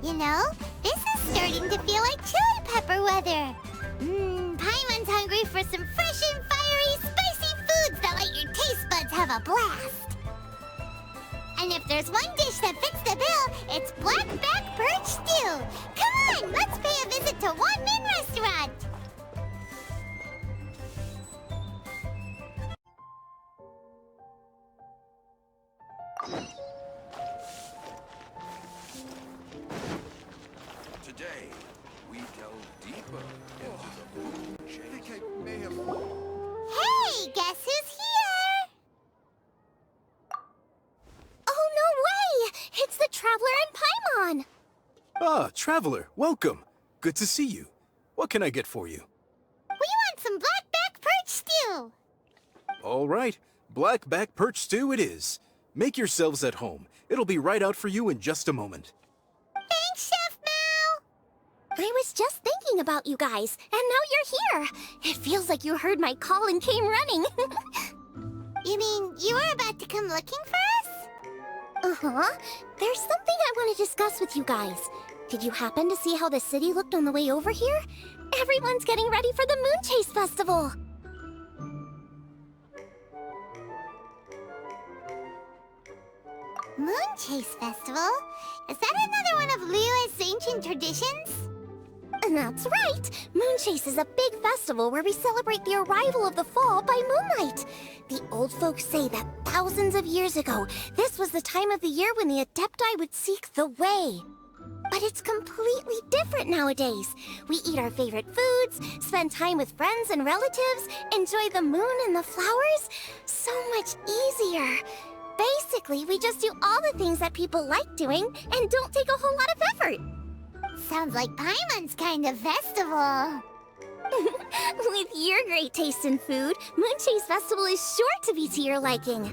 You know, this is starting to feel like chili pepper weather. Paimon's hungry for some fresh and fiery, spicy foods that let your taste buds have a blast. And if there's one dish that fits the bill, it's Black Perch Stew. Come on, let's pay a visit to Wanmin Restaurant. Today, we delve deeper into the moon. I think I may have... Hey, guess who's here? Oh, no way! It's the Traveler and Paimon! Ah, Traveler, welcome. Good to see you. What can I get for you? We want some Black Perch Stew. All right, Black Perch Stew it is. Make yourselves at home. It'll be right out for you in just a moment. Thanks, Chef Mao. I was just thinking about you guys, and now you're here! It feels like you heard my call and came running. You mean you were about to come looking for us? Uh-huh. There's something I want to discuss with you guys. Did you happen to see how the city looked on the way over here? Everyone's getting ready for the Moon Chase Festival. Moon Chase Festival? Is that another one of Liyue's ancient traditions? That's right! Moon Chase is a big festival where we celebrate the arrival of the fall by moonlight. The old folks say that thousands of years ago, this was the time of the year when the Adepti would seek the way. But it's completely different nowadays. We eat our favorite foods, spend time with friends and relatives, enjoy the moon and the flowers. So much easier. Basically, we just do all the things that people like doing and don't take a whole lot of effort. Sounds like Paimon's kind of festival. With your great taste in food, Moon Chase Festival is sure to be to your liking.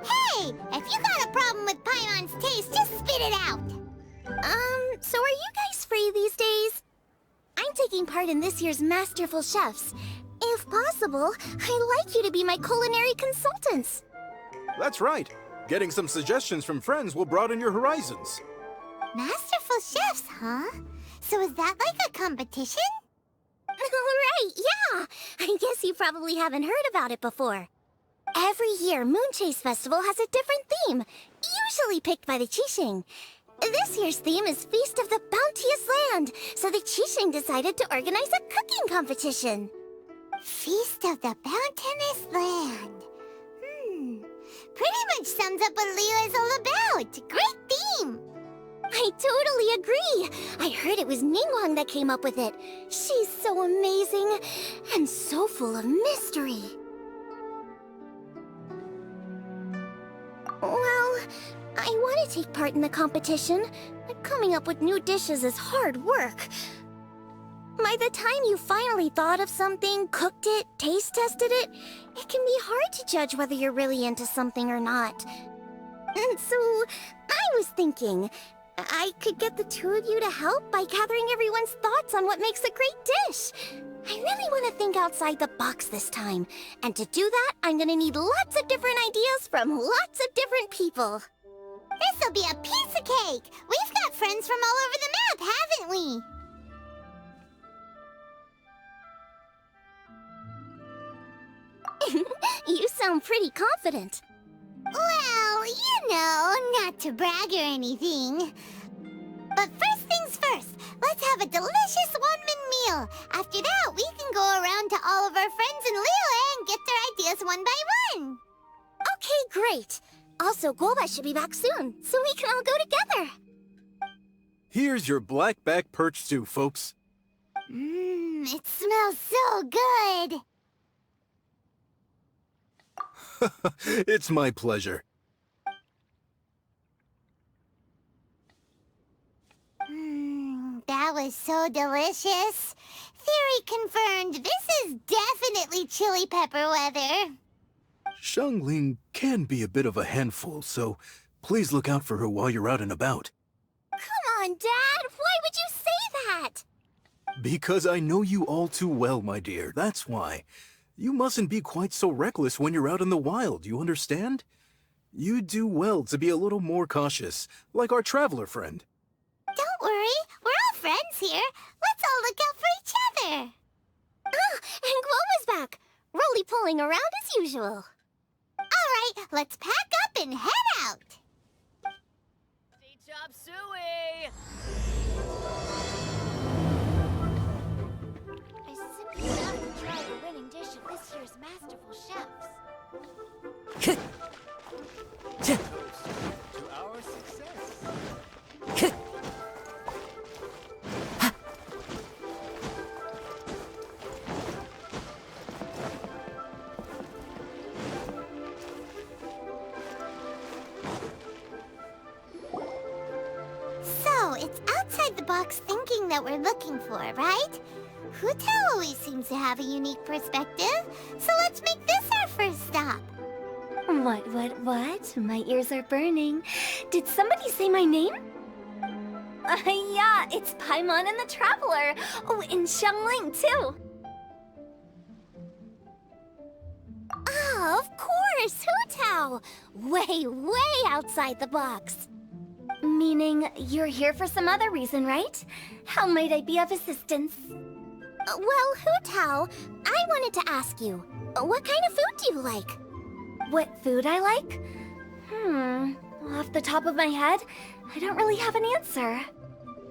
Hey, if you got a problem with Paimon's taste, just spit it out. So are you guys free these days? I'm taking part in this year's Masterful Chefs. If possible, I'd like you to be my culinary consultants. That's right. Getting some suggestions from friends will broaden your horizons. Masterful chefs, huh? So is that like a competition? Right, yeah! I guess you probably haven't heard about it before. Every year, Moon Chase Festival has a different theme, usually picked by the Qixing. This year's theme is Feast of the Bounteous Land, so the Qixing decided to organize a cooking competition. Feast of the Bounteous Land. Pretty much sums up what Liyue is all about. Great theme. I totally agree. I heard it was Ningguang that came up with it. She's so amazing and so full of mystery. Well, I want to take part in the competition, but coming up with new dishes is hard work. By the time you finally thought of something, cooked it, taste tested it, it can be hard to judge whether you're really into something or not. And so, I was thinking, I could get the two of you to help by gathering everyone's thoughts on what makes a great dish. I really want to think outside the box this time. And to do that, I'm gonna need lots of different ideas from lots of different people. This'll be a piece of cake. We've got friends from all over the map, haven't we? You sound pretty confident. Well, you know, not to brag or anything. But first things first, let's have a delicious Wanmin meal. After that, we can go around to all of our friends in Liyue and get their ideas one by one. Okay, great. Also, Golba should be back soon, so we can all go together. Here's your Black Perch Stew, folks. It smells so good. It's my pleasure. That was so delicious. Theory confirmed. This is definitely chili pepper weather. Xiangling can be a bit of a handful, so please look out for her while you're out and about. Come on, Dad! Why would you say that? Because I know you all too well, my dear, that's why. You mustn't be quite so reckless when you're out in the wild, you understand? You do well to be a little more cautious, like our traveler friend. Don't worry, we're all friends here. Let's all look out for each other. Ah, and Gloma's back, roly-poling around as usual. All right, let's pack up and head out. Chop suey! I simply have to try the winning dish of this year's masterful chefs. To our success. So, it's outside the box thinking that we're looking for, right? Hu Tao always seems to have a unique perspective, so let's make this our first stop. What? My ears are burning. Did somebody say my name? Yeah, it's Paimon and the Traveler. Oh, and Xiangling, too. Ah, of course, Hu Tao. Way outside the box. Meaning you're here for some other reason, right? How might I be of assistance? Well, Hu Tao, I wanted to ask you, what kind of food do you like? What food I like? Off the top of my head, I don't really have an answer.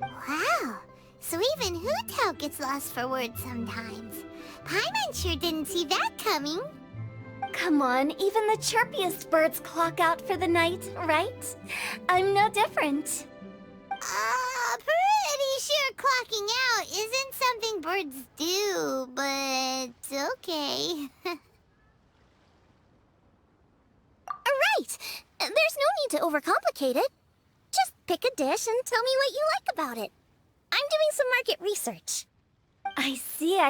Wow, so even Hu Tao gets lost for words sometimes. Paimon sure didn't see that coming. Come on, even the chirpiest birds clock out for the night, right? I'm no different. Pretty sure clocking out isn't something birds do, but okay. Right! There's no need to overcomplicate it. Just pick a dish and tell me what you like about it. I'm doing some market research. I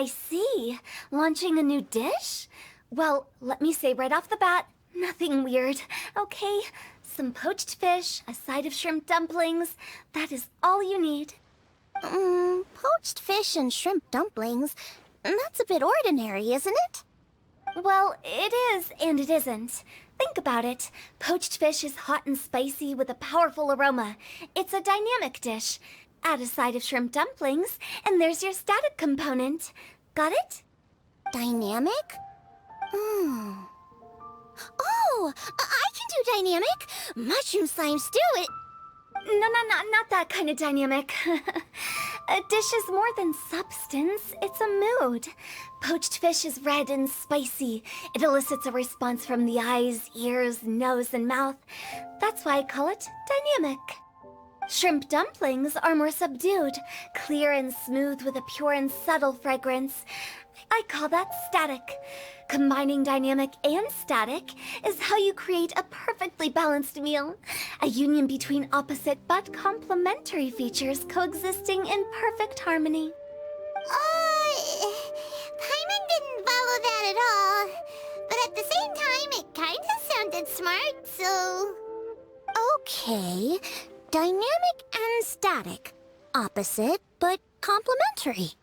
see. Launching a new dish? Well, let me say right off the bat, nothing weird, okay? Some poached fish, a side of shrimp dumplings. That is all you need. Poached fish and shrimp dumplings? That's a bit ordinary, isn't it? Well, it is and it isn't. Think about it. Poached fish is hot and spicy with a powerful aroma. It's a dynamic dish. Add a side of shrimp dumplings, and there's your static component. Got it? Dynamic? Oh, I can do dynamic. Mushroom slime stew it. No, not that kind of dynamic. A dish is more than substance, it's a mood. Poached fish is red and spicy. It elicits a response from the eyes, ears, nose, and mouth. That's why I call it dynamic. Shrimp dumplings are more subdued, clear and smooth with a pure and subtle fragrance. I call that static. Combining dynamic and static is how you create a perfectly balanced meal. A union between opposite but complementary features coexisting in perfect harmony. Paimon didn't follow that at all. But at the same time, it kinda sounded smart, so... Okay, dynamic and static. Opposite but complementary.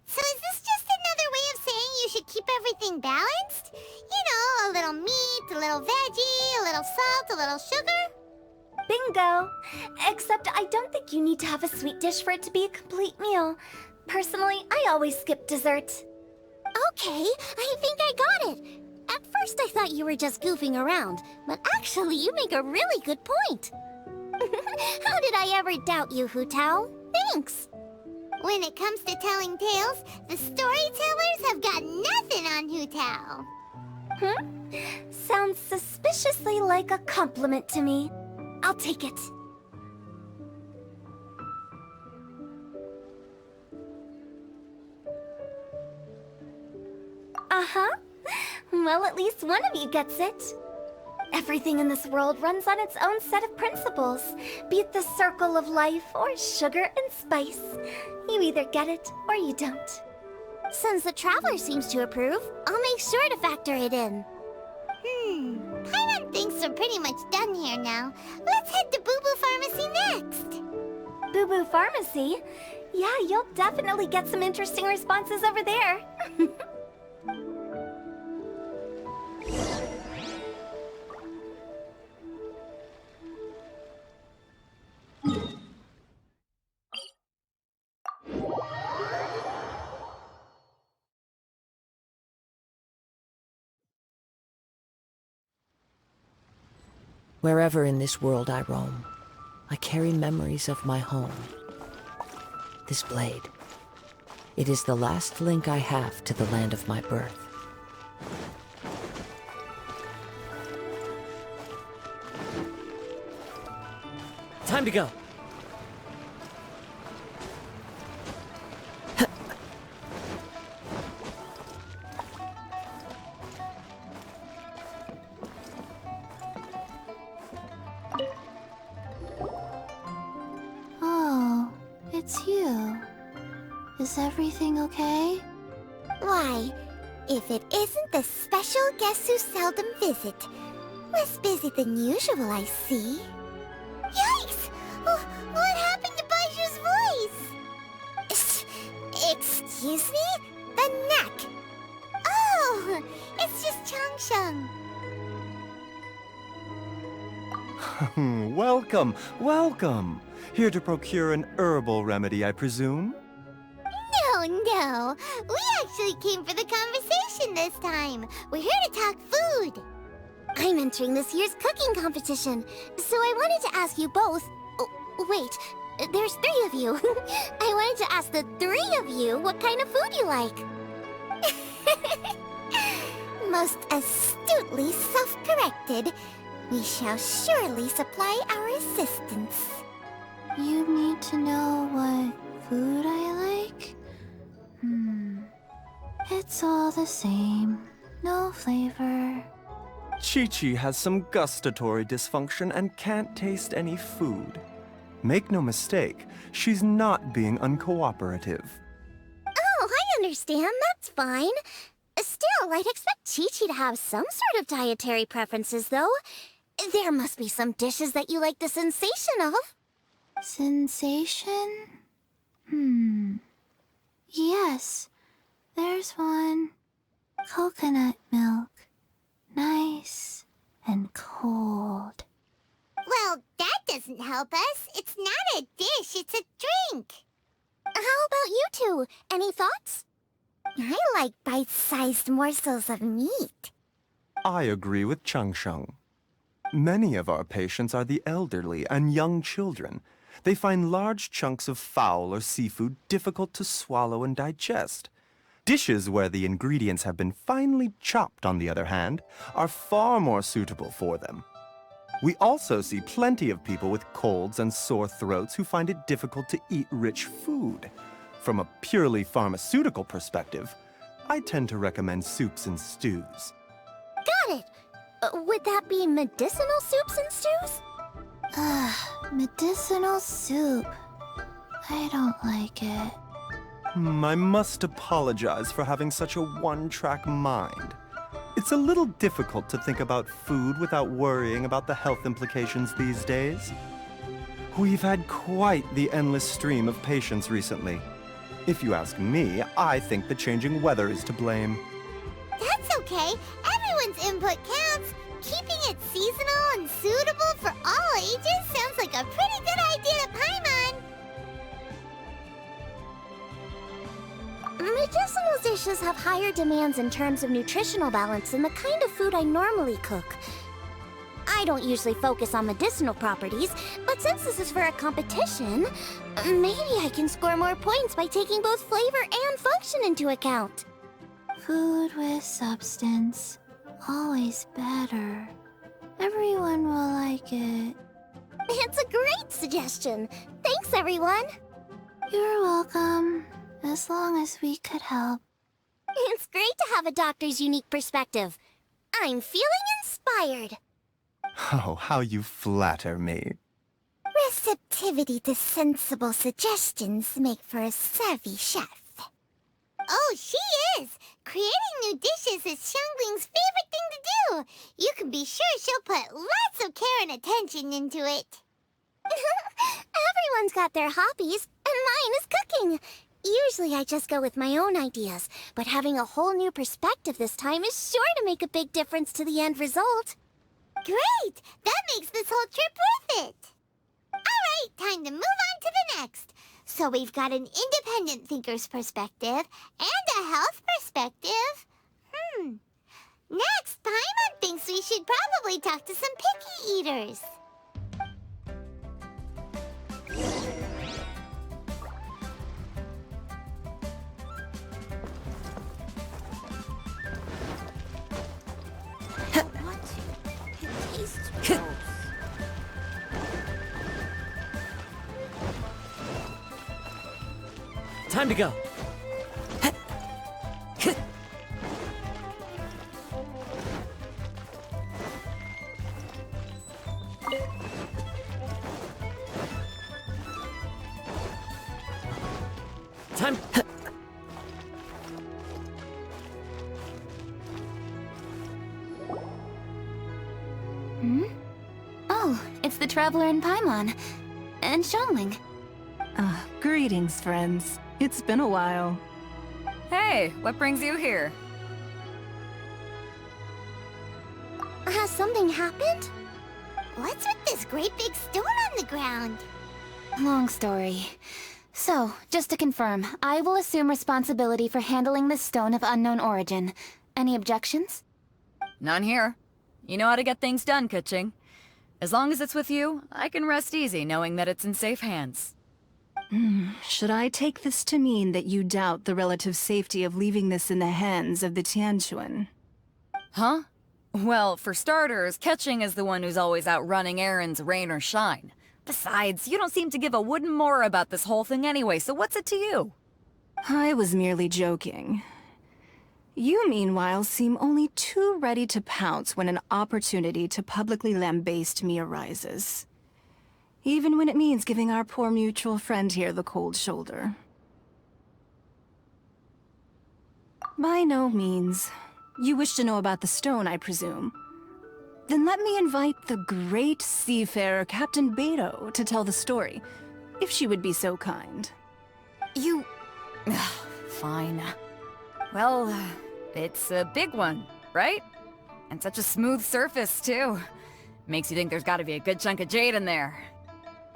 So is this just another way of saying you should keep everything balanced? You know, a little meat, a little veggie, a little salt, a little sugar? Bingo! Except I don't think you need to have a sweet dish for it to be a complete meal. Personally, I always skip dessert. Okay, I think I got it. At first I thought you were just goofing around, but actually you make a really good point. How did I ever doubt you, Hu Tao? Thanks! When it comes to telling tales, the storytellers have got nothing on Hu Tao. Sounds suspiciously like a compliment to me. I'll take it. Uh-huh. Well, at least one of you gets it. Everything in this world runs on its own set of principles, be it the circle of life or sugar and spice. You either get it or you don't. Since the Traveler seems to approve, I'll make sure to factor it in. Paimon thinks we're pretty much done here now. Let's head to Boo Boo Pharmacy next. Boo Boo Pharmacy? Yeah, you'll definitely get some interesting responses over there. Wherever in this world I roam, I carry memories of my home. This blade, it is the last link I have to the land of my birth. Time to go. Oh, it's you. Is everything okay? Why, if it isn't the special guests who seldom visit. Less busy than usual, I see. Yikes! What happened to Baiju's voice? Excuse me? The neck. Oh, it's just Changsheng. Welcome, welcome. Here to procure an herbal remedy, I presume? No. We actually came for the conversation this time. We're here to talk food. I'm entering this year's cooking competition, so I wanted to ask you both... Oh, wait, there's 3 of you. I wanted to ask the 3 of you what kind of food you like. Most astutely self-corrected. We shall surely supply our assistance. You need to know what food I like? It's all the same. No flavor. Chi-Chi has some gustatory dysfunction and can't taste any food. Make no mistake, she's not being uncooperative. Oh, I understand. That's fine. Still, I'd expect Chi-Chi to have some sort of dietary preferences, though. There must be some dishes that you like the sensation of. Sensation? Yes, there's one. Coconut milk. Nice and cold. Well, that doesn't help us. It's not a dish, it's a drink. How about you two? Any thoughts? I like bite-sized morsels of meat. I agree with Changsheng. Many of our patients are the elderly and young children. They find large chunks of fowl or seafood difficult to swallow and digest. Dishes where the ingredients have been finely chopped, on the other hand, are far more suitable for them. We also see plenty of people with colds and sore throats who find it difficult to eat rich food. From a purely pharmaceutical perspective, I tend to recommend soups and stews. Got it! Would that be medicinal soups and stews? Medicinal soup. I don't like it. I must apologize for having such a one-track mind. It's a little difficult to think about food without worrying about the health implications these days. We've had quite the endless stream of patients recently. If you ask me, I think the changing weather is to blame. That's okay. Everyone's input counts. Keeping it seasonal and suitable for all ages sounds like a pretty good idea to Paimon. Medicinal dishes have higher demands in terms of nutritional balance than the kind of food I normally cook. I don't usually focus on medicinal properties, but since this is for a competition, maybe I can score more points by taking both flavor and function into account. Food with substance. Always better. Everyone will like it. It's a great suggestion. Thanks, everyone. You're welcome. As long as we could help. It's great to have a doctor's unique perspective. I'm feeling inspired. Oh, how you flatter me. Receptivity to sensible suggestions make for a savvy chef. Oh, she is! Creating new dishes is Xiangling's favorite thing to do. You can be sure she'll put lots of care and attention into it. Everyone's got their hobbies, and mine is cooking. Usually I just go with my own ideas, but having a whole new perspective this time is sure to make a big difference to the end result. Great! That makes this whole trip worth it! Alright, time to move on to the next. So we've got an independent thinker's perspective and a health perspective. Next, Paimon thinks we should probably talk to some picky eaters. Time to go. Time. Oh, it's the Traveler and Paimon. And Xiangling. Greetings, friends. It's been a while. Hey, what brings you here? Has something happened? What's with this great big stone on the ground? Long story. So, just to confirm, I will assume responsibility for handling this stone of unknown origin. Any objections? None here. You know how to get things done, Kuching. As long as it's with you, I can rest easy knowing that it's in safe hands. Should I take this to mean that you doubt the relative safety of leaving this in the hands of the Tianquan? Huh? Well, for starters, Kuching is the one who's always out running errands, rain or shine. Besides, you don't seem to give a wooden more about this whole thing anyway, so what's it to you? I was merely joking. You, meanwhile, seem only too ready to pounce when an opportunity to publicly lambaste me arises. Even when it means giving our poor mutual friend here the cold shoulder. By no means. You wish to know about the stone, I presume. Then let me invite the great seafarer Captain Beto to tell the story, if she would be so kind. You... Fine. Well, it's a big one, right? And such a smooth surface, too. Makes you think there's gotta be a good chunk of jade in there.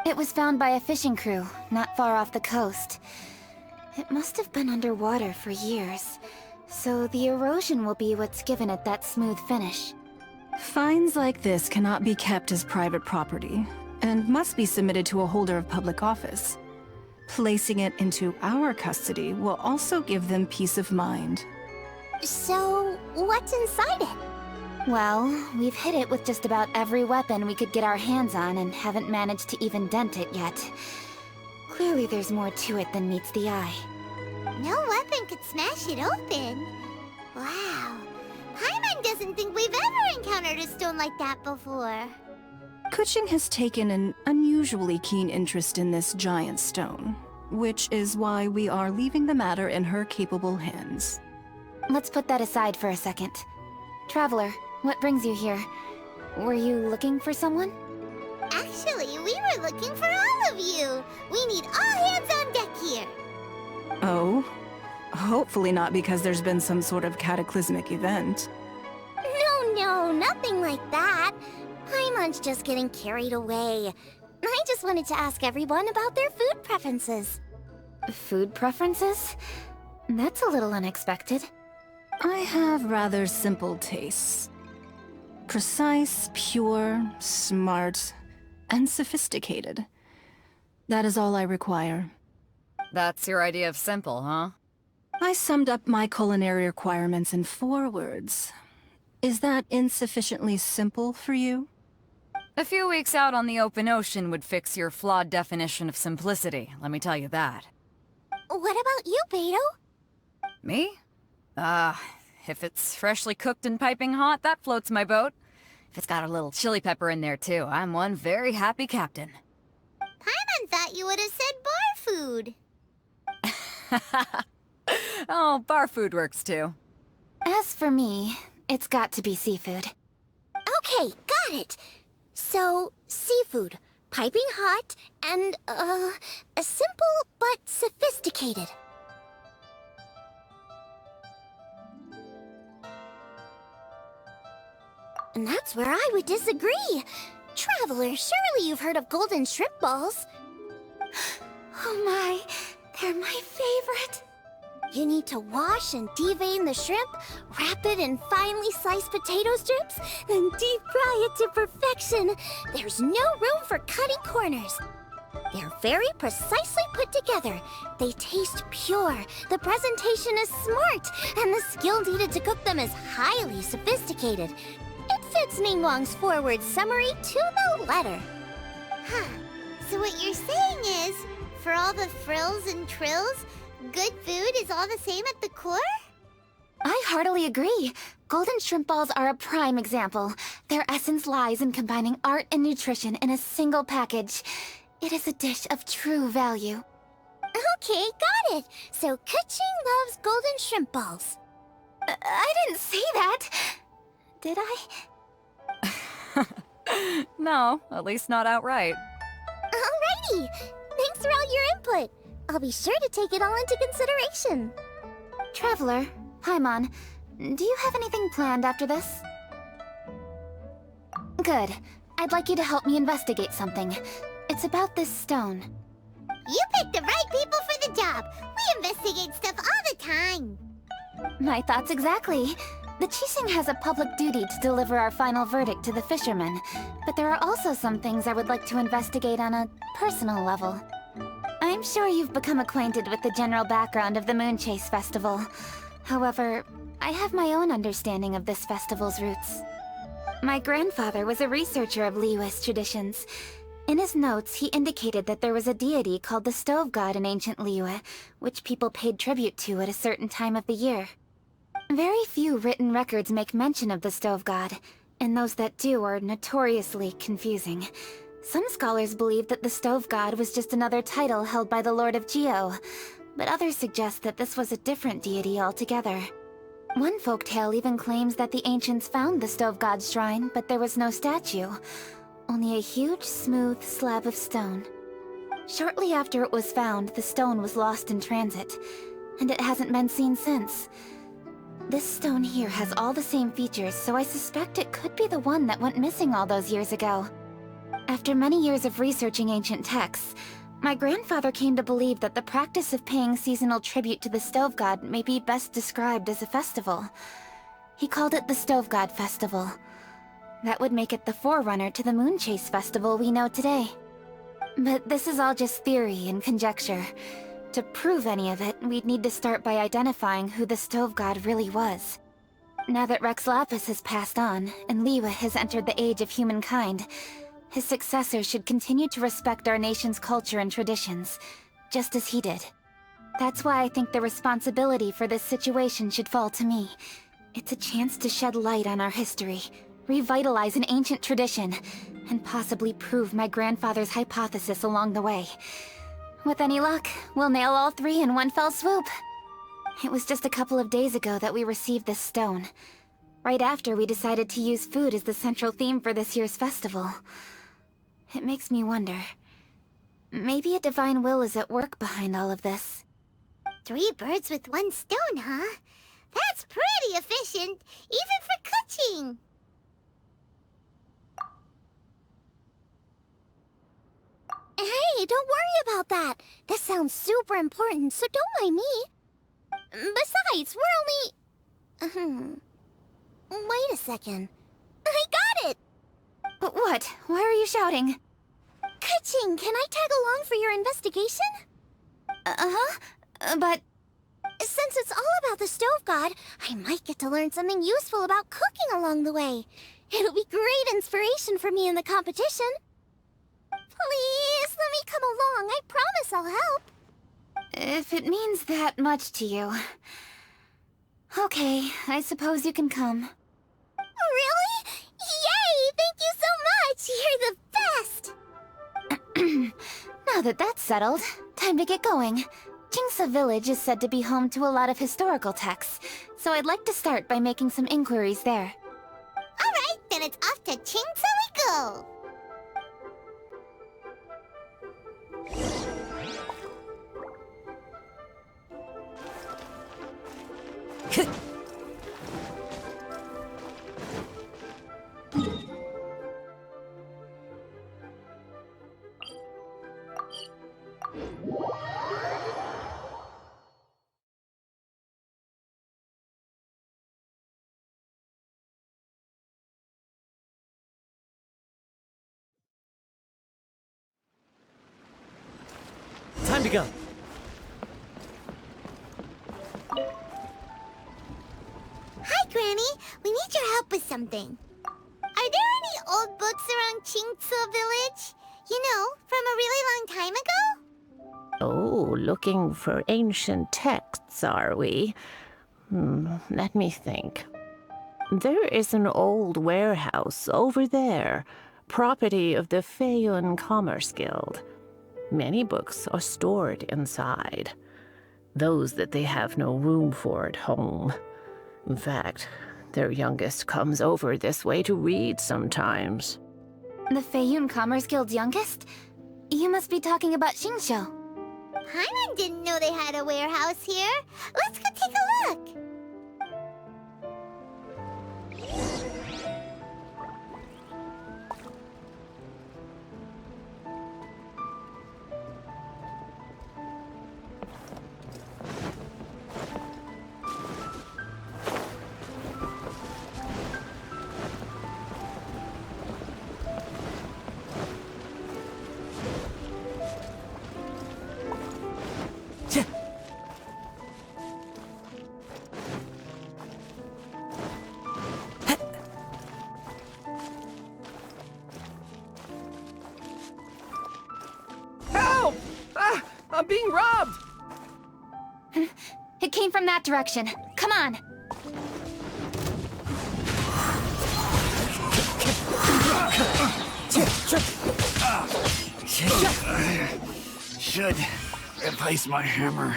It was found by a fishing crew, not far off the coast. It must have been underwater for years, so the erosion will be what's given it that smooth finish. Finds like this cannot be kept as private property, and must be submitted to a holder of public office. Placing it into our custody will also give them peace of mind. So, what's inside it? Well, we've hit it with just about every weapon we could get our hands on and haven't managed to even dent it yet. Clearly there's more to it than meets the eye. No weapon could smash it open. Wow. Paimon doesn't think we've ever encountered a stone like that before. Kuching has taken an unusually keen interest in this giant stone, which is why we are leaving the matter in her capable hands. Let's put that aside for a second. Traveler, what brings you here? Were you looking for someone? Actually, we were looking for all of you. We need all hands on deck here. Oh? Hopefully not because there's been some sort of cataclysmic event. No, nothing like that. Paimon's just getting carried away. I just wanted to ask everyone about their food preferences. Food preferences? That's a little unexpected. I have rather simple tastes. Precise, pure, smart, and sophisticated. That is all I require. That's your idea of simple, huh? I summed up my culinary requirements in 4 words. Is that insufficiently simple for you? A few weeks out on the open ocean would fix your flawed definition of simplicity, let me tell you that. What about you, Beto? Me? If it's freshly cooked and piping hot, that floats my boat. If it's got a little chili pepper in there too, I'm one very happy captain. Paimon thought you would have said bar food. Oh, bar food works too. As for me, it's got to be seafood. Okay, got it. So, seafood, piping hot, and, simple but sophisticated. And that's where I would disagree. Traveler, surely you've heard of golden shrimp balls. Oh my, they're my favorite. You need to wash and devein the shrimp, wrap it in finely sliced potato strips, then deep fry it to perfection. There's no room for cutting corners. They're very precisely put together. They taste pure, the presentation is smart, and the skill needed to cook them is highly sophisticated. It fits Ningguang's forward summary to the letter. Huh. So what you're saying is, for all the frills and trills, good food is all the same at the core? I heartily agree. Golden shrimp balls are a prime example. Their essence lies in combining art and nutrition in a single package. It is a dish of true value. Okay, got it. So Kuching loves golden shrimp balls. I didn't say that. Did I? No, at least not outright. Alrighty. Thanks for all your input. I'll be sure to take it all into consideration. Traveler, Paimon, do you have anything planned after this? Good. I'd like you to help me investigate something. It's about this stone. You picked the right people for the job. We investigate stuff all the time. My thoughts exactly. The Qixing has a public duty to deliver our final verdict to the fishermen, but there are also some things I would like to investigate on a personal level. I'm sure you've become acquainted with the general background of the Moonchase Festival. However, I have my own understanding of this festival's roots. My grandfather was a researcher of Liyue's traditions. In his notes, he indicated that there was a deity called the Stove God in ancient Liyue, which people paid tribute to at a certain time of the year. Very few written records make mention of the Stove God, and those that do are notoriously confusing. Some scholars believe that the Stove God was just another title held by the Lord of Geo, but others suggest that this was a different deity altogether. One folktale even claims that the ancients found the Stove God's shrine, but there was no statue. Only a huge, smooth slab of stone. Shortly after it was found, the stone was lost in transit, and it hasn't been seen since. This stone here has all the same features, so I suspect it could be the one that went missing all those years ago. After many years of researching ancient texts, my grandfather came to believe that the practice of paying seasonal tribute to the Stove God may be best described as a festival. He called it the Stove God Festival. That would make it the forerunner to the Moonchase Festival we know today. But this is all just theory and conjecture. To prove any of it, we'd need to start by identifying who the Stove God really was. Now that Rex Lapis has passed on, and Liyue has entered the age of humankind, his successor should continue to respect our nation's culture and traditions, just as he did. That's why I think the responsibility for this situation should fall to me. It's a chance to shed light on our history, revitalize an ancient tradition, and possibly prove my grandfather's hypothesis along the way. With any luck, we'll nail all three in one fell swoop. It was just a couple of days ago that we received this stone. Right after we decided to use food as the central theme for this year's festival. It makes me wonder. Maybe a divine will is at work behind all of this. 3 birds with 1 stone, huh? That's pretty efficient, even for Kuching. Hey, don't worry about that. This sounds super important, so don't mind me. Besides, we're only... Wait a second. I got it! What? Why are you shouting? Kuching, can I tag along for your investigation? But... Since it's all about the Stove God, I might get to learn something useful about cooking along the way. It'll be great inspiration for me in the competition. Please, let me come along. I promise I'll help. If it means that much to you. Okay, I suppose you can come. Really? Yay! Thank you so much! You're the best! Now that that's settled, time to get going. Jingsa Village is said to be home to a lot of historical texts, so I'd like to start by making some inquiries there. Alright, then it's off to Chingsa we go! to go. Hi, Granny. We need your help with something. Are there any old books around Qingce Village? You know, from a really long time ago? Oh, looking for ancient texts, are we? Let me think. There is an old warehouse over there, property of the Feiyun Commerce Guild. Many books are stored inside. Those that they have no room for at home. In fact, their youngest comes over this way to read sometimes. The Feiyun Commerce Guild's youngest? You must be talking about Xingqiu. Paimon didn't know they had a warehouse here. Let's go take a look. Help! Ah, I'm being robbed! It came from that direction. Come on. Should replace my hammer.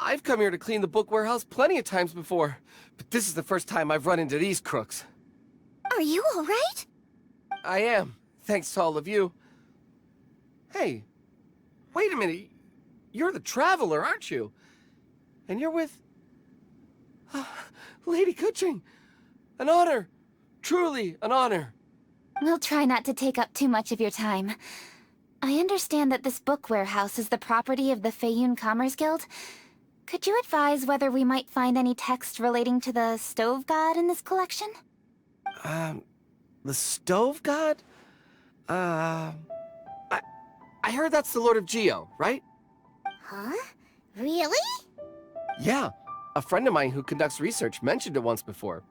I've come here to clean the book warehouse plenty of times before, but this is the first time I've run into these crooks. Are you all right? I am, thanks to all of you. Hey, wait a minute. You're the Traveler, aren't you? And you're with... Lady Kuching. An honor. Truly an honor. We'll try not to take up too much of your time. I understand that this book warehouse is the property of the Feiyun Commerce Guild. Could you advise whether we might find any text relating to the Stove God in this collection? The Stove God? I heard that's the Lord of Geo, right? Huh? Really? Yeah. A friend of mine who conducts research mentioned it once before.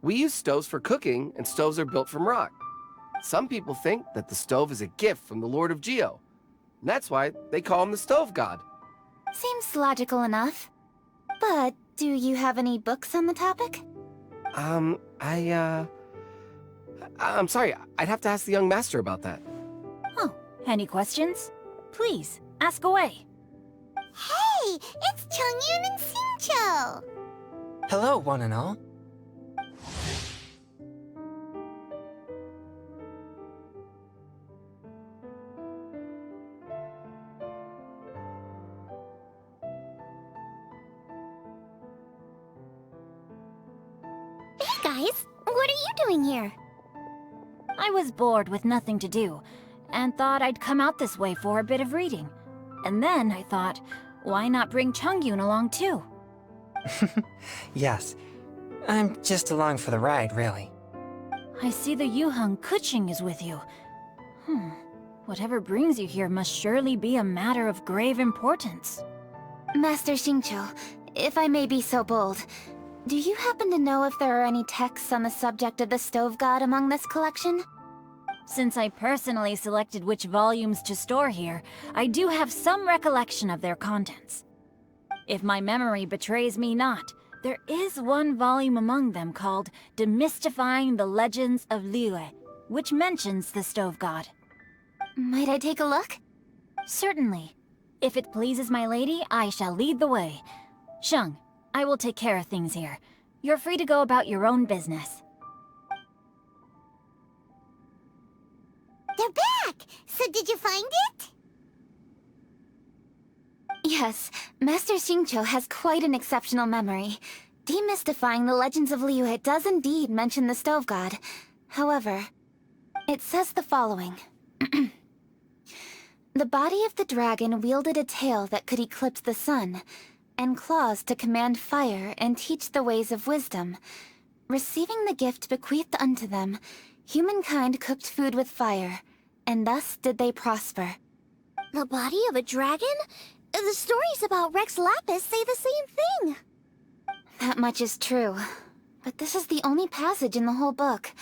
We use stoves for cooking, and stoves are built from rock. Some people think that the stove is a gift from the Lord of Geo. And that's why they call him the Stove God. Seems logical enough. But do you have any books on the topic? I'm sorry, I'd have to ask the young master about that. Oh, any questions? Please, ask away. Hey, it's Chongyun and Xingqiu. Hello, one and all. Hey guys, what are you doing here? I was bored with nothing to do, and thought I'd come out this way for a bit of reading. And then I thought, why not bring Chongyun along too? Yes. I'm just along for the ride, really. I see the Yuheng Kuching is with you. Whatever brings you here must surely be a matter of grave importance. Master Xingqiu, if I may be so bold, do you happen to know if there are any texts on the subject of the Stove God among this collection? Since I personally selected which volumes to store here, I do have some recollection of their contents. If my memory betrays me not, there is one volume among them called Demystifying the Legends of Liyue, which mentions the Stove God. Might I take a look? Certainly. If it pleases my lady, I shall lead the way. Sheng, I will take care of things here. You're free to go about your own business. They're back! So did you find it? Yes, Master Xingqiu has quite an exceptional memory. Demystifying the Legends of Liyue does indeed mention the Stove God. However, it says the following. The body of the dragon wielded a tail that could eclipse the sun, and claws to command fire and teach the ways of wisdom. Receiving the gift bequeathed unto them, Humankind cooked food with fire, and thus did they prosper. The body of a dragon? The stories about Rex Lapis say the same thing. That much is true. But this is the only passage in the whole book.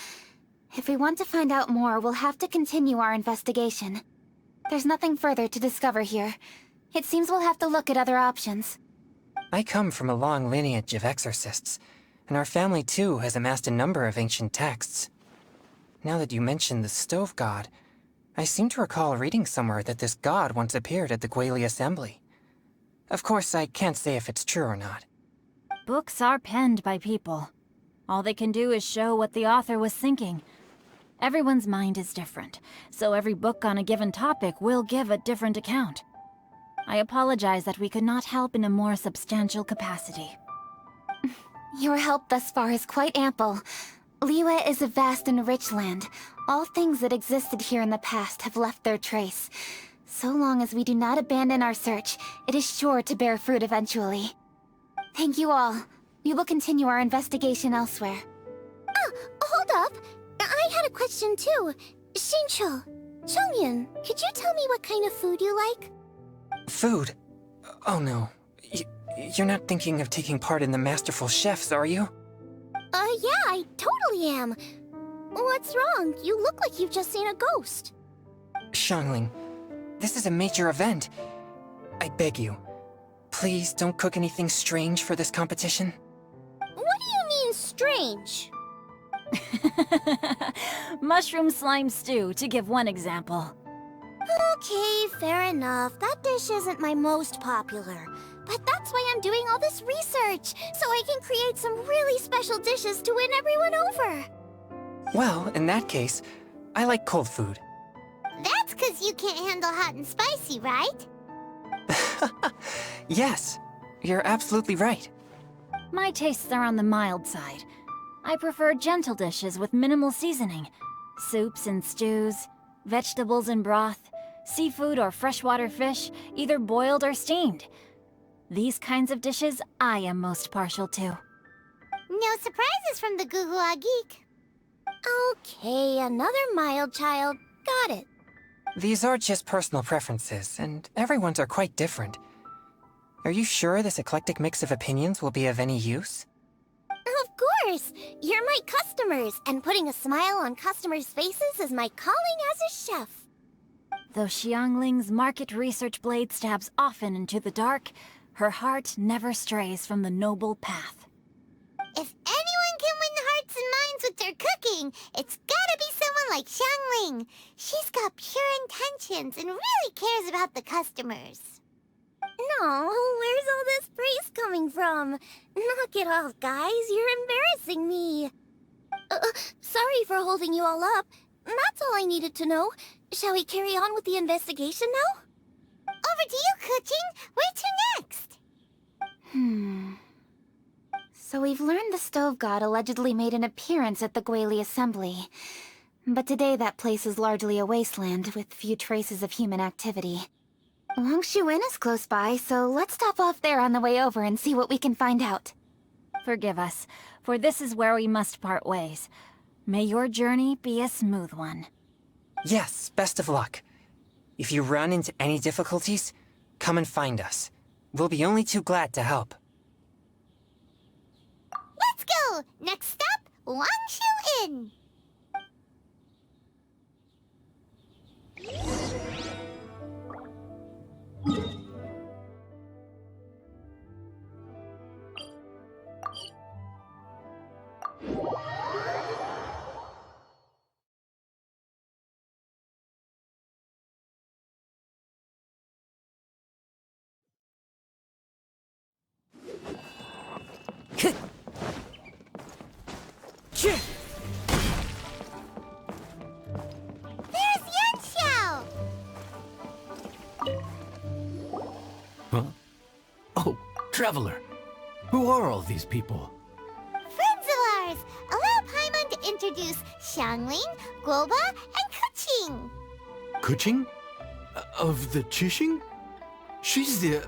If we want to find out more, we'll have to continue our investigation. There's nothing further to discover here. It seems we'll have to look at other options. I come from a long lineage of exorcists, and our family too has amassed a number of ancient texts. Now that you mention the stove god, I seem to recall reading somewhere that this god once appeared at the Guili Assembly. Of course, I can't say if it's true or not. Books are penned by people. All they can do is show what the author was thinking. Everyone's mind is different, so every book on a given topic will give a different account. I apologize that we could not help in a more substantial capacity. Your help thus far is quite ample. Liyue is a vast and rich land. All things that existed here in the past have left their trace. So long as we do not abandon our search, it is sure to bear fruit eventually. Thank you all. We will continue our investigation elsewhere. Ah, hold up! I had a question too. Xingqiu, Xiangling, could you tell me what kind of food you like? Food? Oh no. You're not thinking of taking part in the Masterful Chefs, are you? Yeah, I totally am. What's wrong? You look like you've just seen a ghost. Xiangling, this is a major event. I beg you, please don't cook anything strange for this competition. What do you mean, strange? Mushroom slime stew, to give one example. Okay, fair enough. That dish isn't my most popular. But that's why I'm doing all this research, so I can create some really special dishes to win everyone over. Well, in that case, I like cold food. That's 'cause you can't handle hot and spicy, right? Yes, you're absolutely right. My tastes are on the mild side. I prefer gentle dishes with minimal seasoning. Soups and stews, vegetables and broth, seafood or freshwater fish, either boiled or steamed. These kinds of dishes I am most partial to. No surprises from the Guhua Geek. Okay, another mild child. Got it. These are just personal preferences, and everyone's are quite different. Are you sure this eclectic mix of opinions will be of any use? Of course! You're my customers, and putting a smile on customers' faces is my calling as a chef. Though Xiangling's market research blade stabs often into the dark, her heart never strays from the noble path. If anyone can win the hearts and minds with their cooking, it's gotta be someone like Xiangling. She's got pure intentions and really cares about the customers. No, where's all this praise coming from? Knock it off, guys. You're embarrassing me. Sorry for holding you all up. That's all I needed to know. Shall we carry on with the investigation now? Over to you, Kuching. Where to next? So we've learned the stove god allegedly made an appearance at the Guili Assembly. But today that place is largely a wasteland with few traces of human activity. Longshu Inn is close by, so let's stop off there on the way over and see what we can find out. Forgive us, for this is where we must part ways. May your journey be a smooth one. Yes, best of luck. If you run into any difficulties, come and find us. We'll be only too glad to help. Let's go! Next stop, Longshu Inn! Oh, Traveler. Who are all these people? Friends of ours! Allow Paimon to introduce Xiangling, Guoba, and Kuching. Kuching? Of the Chishing? She's the,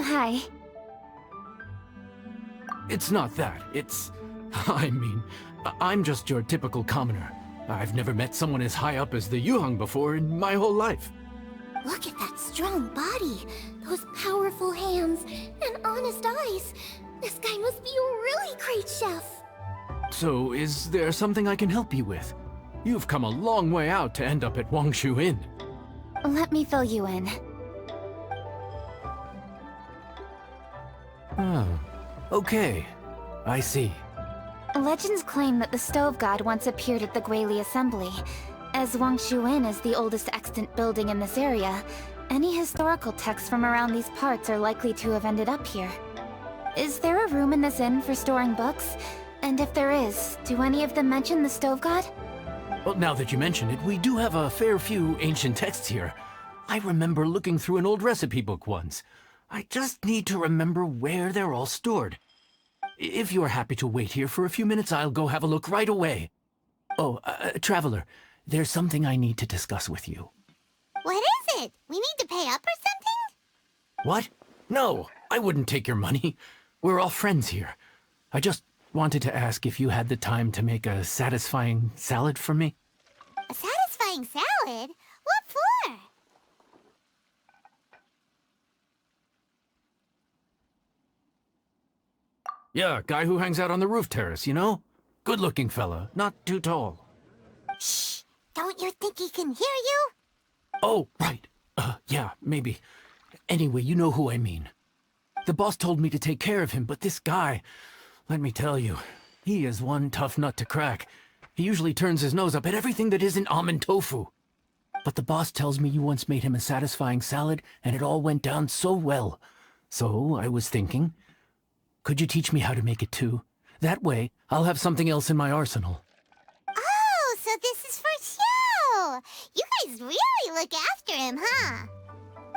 Hi. It's not that. It's... I mean, I'm just your typical commoner. I've never met someone as high up as the Yuheng before in my whole life. Look at that strong body, those powerful hands, and honest eyes. This guy must be a really great chef. So, is there something I can help you with? You've come a long way out to end up at Wangshu Inn. Let me fill you in. Oh, okay. I see. Legends claim that the Stove God once appeared at the Guili Assembly. As Wangshu Inn is the oldest extant building in this area, any historical texts from around these parts are likely to have ended up here. Is there a room in this inn for storing books? And if there is, do any of them mention the Stove God? Well, now that you mention it, we do have a fair few ancient texts here. I remember looking through an old recipe book once. I just need to remember where they're all stored. If you're happy to wait here for a few minutes, I'll go have a look right away. Oh, Traveler, there's something I need to discuss with you. What is it? We need to pay up or something? What? No, I wouldn't take your money. We're all friends here. I just wanted to ask if you had the time to make a satisfying salad for me. A satisfying salad? What for? Yeah, guy who hangs out on the roof terrace, you know? Good-looking fella, not too tall. Shh! Don't you think he can hear you? Oh, right. Yeah, maybe. Anyway, you know who I mean. The boss told me to take care of him, but this guy, let me tell you, he is one tough nut to crack. He usually turns his nose up at everything that isn't almond tofu. But the boss tells me you once made him a satisfying salad, and it all went down so well. So I was thinking, could you teach me how to make it too? That way, I'll have something else in my arsenal. Oh, so this is for show! You guys really look after him, huh?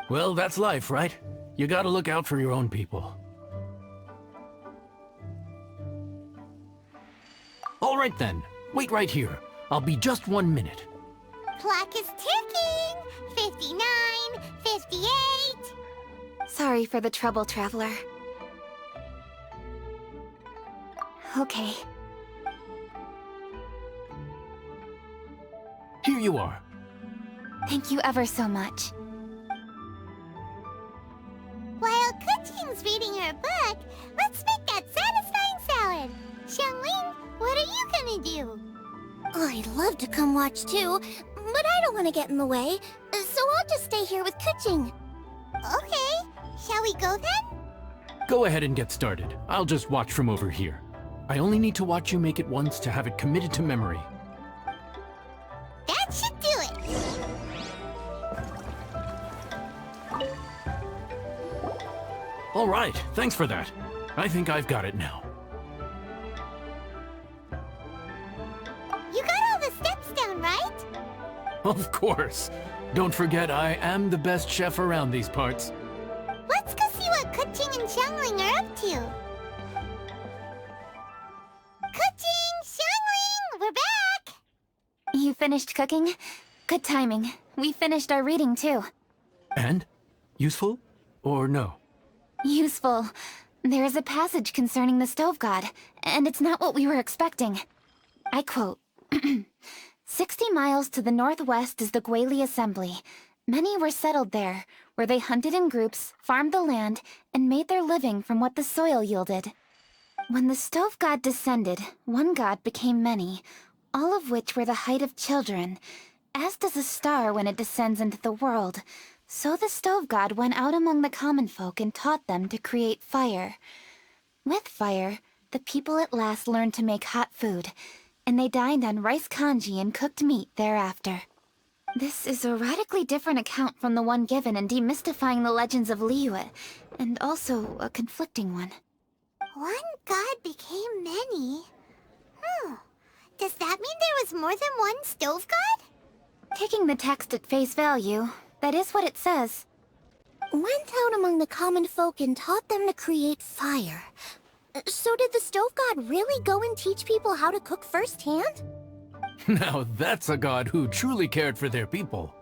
Well, that's life, right? You gotta look out for your own people. All right then, wait right here. I'll be just 1 minute. Clock is ticking! 59, 58... Sorry for the trouble, Traveler. Okay. Here you are. Thank you ever so much. While Kuching's reading her book, let's make that satisfying salad. Xiangling, what are you gonna do? I'd love to come watch too, but I don't want to get in the way, so I'll just stay here with Kuching. Okay, shall we go then? Go ahead and get started. I'll just watch from over here. I only need to watch you make it once to have it committed to memory. That should do it! All right, thanks for that. I think I've got it now. You got all the steps down, right? Of course. Don't forget, I am the best chef around these parts. Let's go see what Kuching and Xiangling are up to. Kuching! Xiangling! We're back! You finished cooking? Good timing. We finished our reading, too. And? Useful? Or no? Useful. There is a passage concerning the Stove God, and it's not what we were expecting. I quote, 60 miles to the northwest is the Guili Assembly. Many were settled there, where they hunted in groups, farmed the land, and made their living from what the soil yielded. When the Stove God descended, one god became many, all of which were the height of children. As does a star when it descends into the world, so the Stove God went out among the common folk and taught them to create fire. With fire, the people at last learned to make hot food, and they dined on rice congee and cooked meat thereafter. This is a radically different account from the one given in Demystifying the Legends of Liyue, and also a conflicting one. One god became many? Does that mean there was more than one Stove God? Taking the text at face value, that is what it says. Went out among the common folk and taught them to create fire. So did the Stove God really go and teach people how to cook firsthand? Now that's a god who truly cared for their people.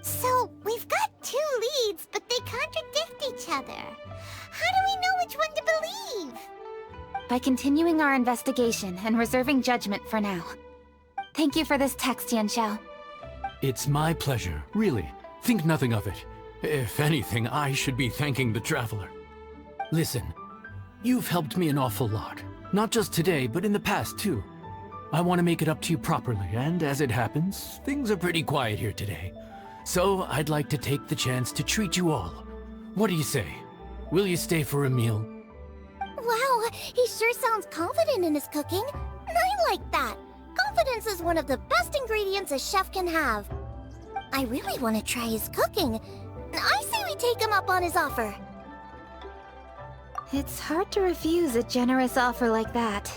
So, we've got two leads, but they contradict each other. How do we know which one to believe? by continuing our investigation and reserving judgment for now. Thank you for this text, Yanxiao. It's my pleasure, really. Think nothing of it. If anything, I should be thanking the Traveler. Listen, you've helped me an awful lot. Not just today, but in the past, too. I want to make it up to you properly, and as it happens, things are pretty quiet here today. So I'd like to take the chance to treat you all. What do you say? Will you stay for a meal? Wow, he sure sounds confident in his cooking. I like that. Confidence is one of the best ingredients a chef can have. I really want to try his cooking. I say we take him up on his offer. It's hard to refuse a generous offer like that.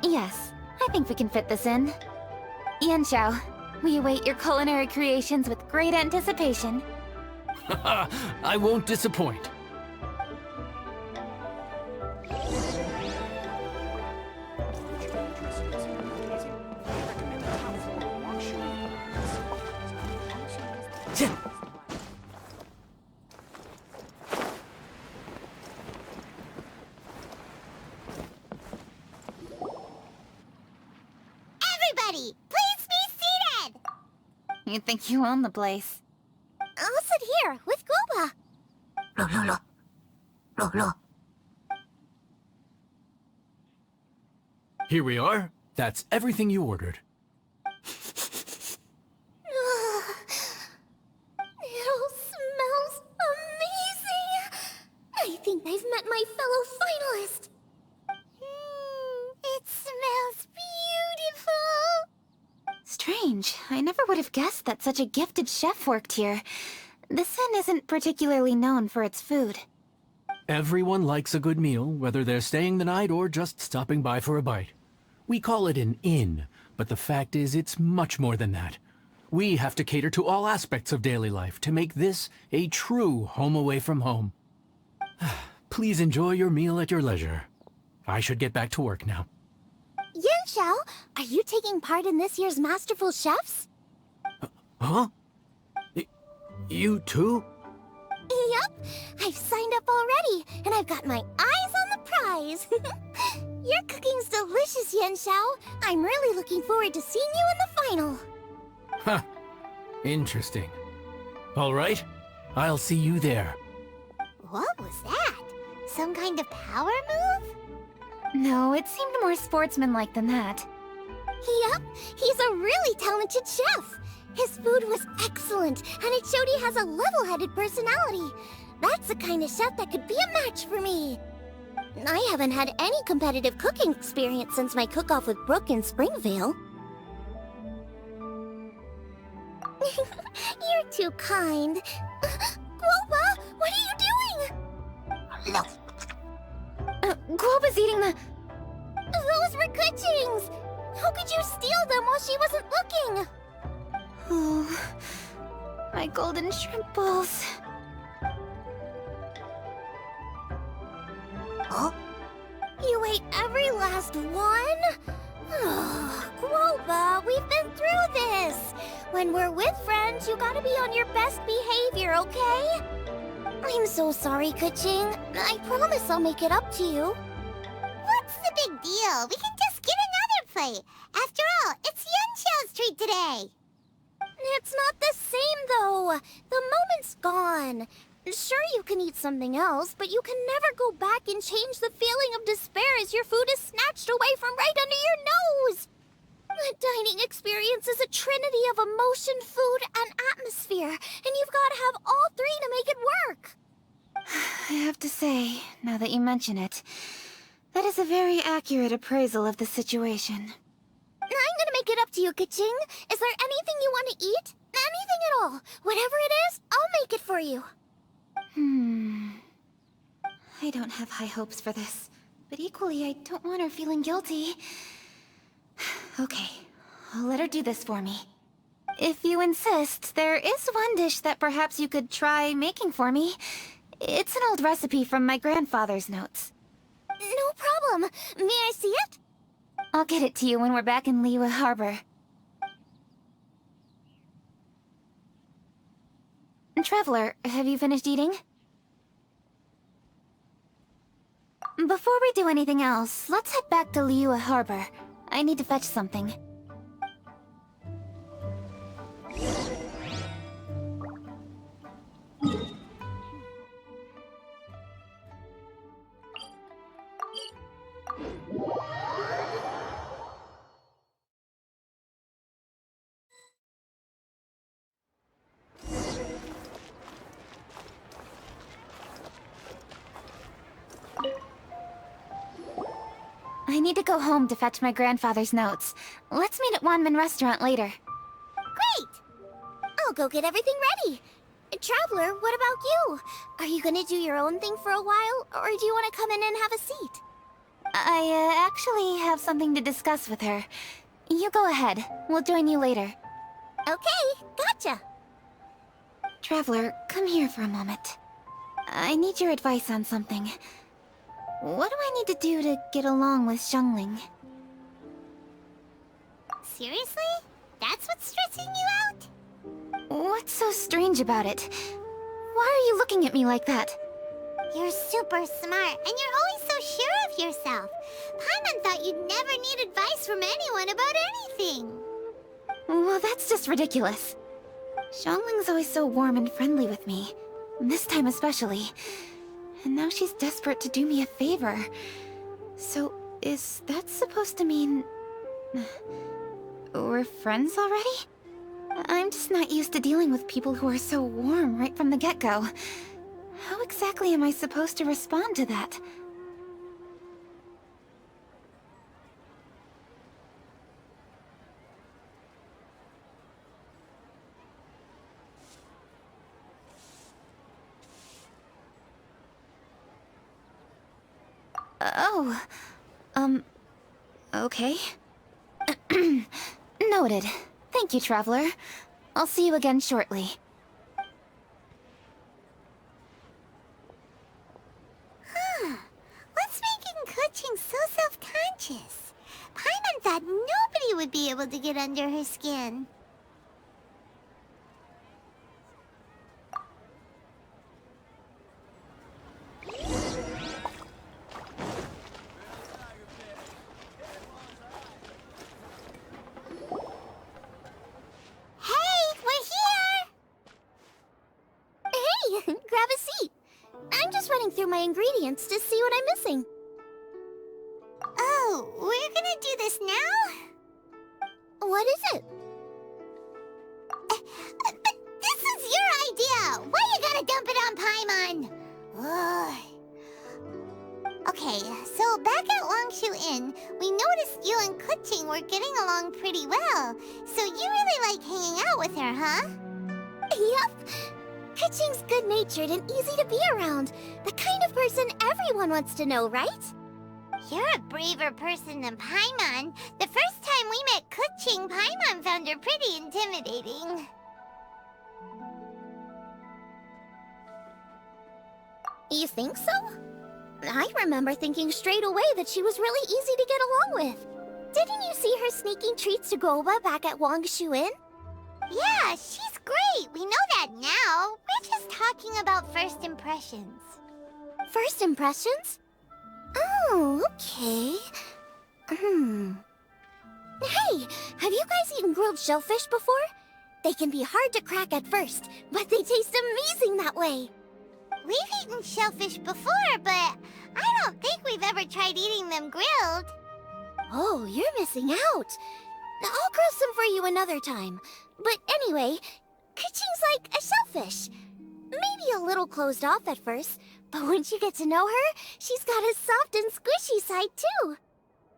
Yes, I think we can fit this in. Yanxiao, we await your culinary creations with great anticipation. I won't disappoint. Everybody, please be seated! You think you own the place? I'll sit here with Guoba. Here we are. That's everything you ordered. It all smells amazing. I think I've met my fellow finalist. It smells beautiful! Strange. I never would have guessed that such a gifted chef worked here. This inn isn't particularly known for its food. Everyone likes a good meal, whether they're staying the night or just stopping by for a bite. We call it an inn, but the fact is it's much more than that. We have to cater to all aspects of daily life to make this a true home away from home. Please enjoy your meal at your leisure. I should get back to work now. Yanxiao, are you taking part in this year's Masterful Chefs? Huh? You too? Yup, I've signed up already, and I've got my eyes on the prize. Your cooking's delicious, Yanxiao. I'm really looking forward to seeing you in the final. Huh. Interesting. All right, I'll see you there. What was that? Some kind of power move? No, it seemed more sportsmanlike than that. Yup, he's a really talented chef. His food was excellent, and it showed he has a level-headed personality. That's the kind of chef that could be a match for me. I haven't had any competitive cooking experience since my cook-off with Brooke in Springvale. You're too kind. Guoba, what are you doing? Guoba's eating the... Those were Kuching's! How could you steal them while she wasn't looking? Oh, my golden shrimp balls. Huh? You ate every last one? Guoba, we've been through this. When we're with friends, you gotta be on your best behavior, okay? I'm so sorry, Kuching. I promise I'll make it up to you. What's the big deal? We can just get another plate. After all, it's Yanxiao's treat today. It's not the same, though. The moment's gone. Sure, you can eat something else, but you can never go back and change the feeling of despair as your food is snatched away from right under your nose. The dining experience is a trinity of emotion, food, and atmosphere, and you've got to have all three to make it work. I have to say, now that you mention it, that is a very accurate appraisal of the situation. I'm gonna make it up to you, Kuching. Is there anything you want to eat? Anything at all. Whatever it is, I'll make it for you. I don't have high hopes for this, but equally I don't want her feeling guilty. Okay, I'll let her do this for me. If you insist, there is one dish that perhaps you could try making for me. It's an old recipe from my grandfather's notes. No problem. May I see it? I'll get it to you when we're back in Liyue Harbor. Traveler, have you finished eating? Before we do anything else, let's head back to Liyue Harbor. I need to fetch something. I need to go home to fetch my grandfather's notes. Let's meet at Wanmin Restaurant later. Great! I'll go get everything ready. Traveler, what about you? Are you gonna do your own thing for a while, or do you want to come in and have a seat? I actually have something to discuss with her. You go ahead. We'll join you later. Okay, gotcha. Traveler, come here for a moment. I need your advice on something. What do I need to do to get along with Xiangling? Seriously? That's what's stressing you out? What's so strange about it? Why are you looking at me like that? You're super smart, and you're always so sure of yourself. Paimon thought you'd never need advice from anyone about anything. Well, that's just ridiculous. Xiangling's always so warm and friendly with me. This time especially. And now she's desperate to do me a favor. So, is that supposed to mean... we're friends already? I'm just not used to dealing with people who are so warm right from the get-go. How exactly am I supposed to respond to that? Oh, okay. Noted. Thank you, Traveler. I'll see you again shortly. Huh. What's making Kuching so self-conscious? Paimon thought nobody would be able to get under her skin. Grab a seat. I'm just running through my ingredients to see what I'm missing. Oh, we're gonna do this now? What is it? But this is your idea! Why you gotta dump it on Paimon? Ugh. Okay, so back at Longshu Inn, we noticed you and Kuching were getting along pretty well. So you really like hanging out with her, huh? Yep. Kuching's good-natured and easy to be around. The kind of person everyone wants to know, right? You're a braver person than Paimon. The first time we met Kuching, Paimon found her pretty intimidating. You think so? I remember thinking straight away that she was really easy to get along with. Didn't you see her sneaking treats to Goba back at Wangshu Inn? Yeah, she's great. We know that now. We're just talking about first impressions. First impressions? Oh, okay. Hey, have you guys eaten grilled shellfish before? They can be hard to crack at first, but they taste amazing that way. We've eaten shellfish before, but I don't think we've ever tried eating them grilled. Oh, you're missing out. I'll grill some for you another time. But anyway, Kuching's like a shellfish. Maybe a little closed off at first, but once you get to know her, she's got a soft and squishy side too.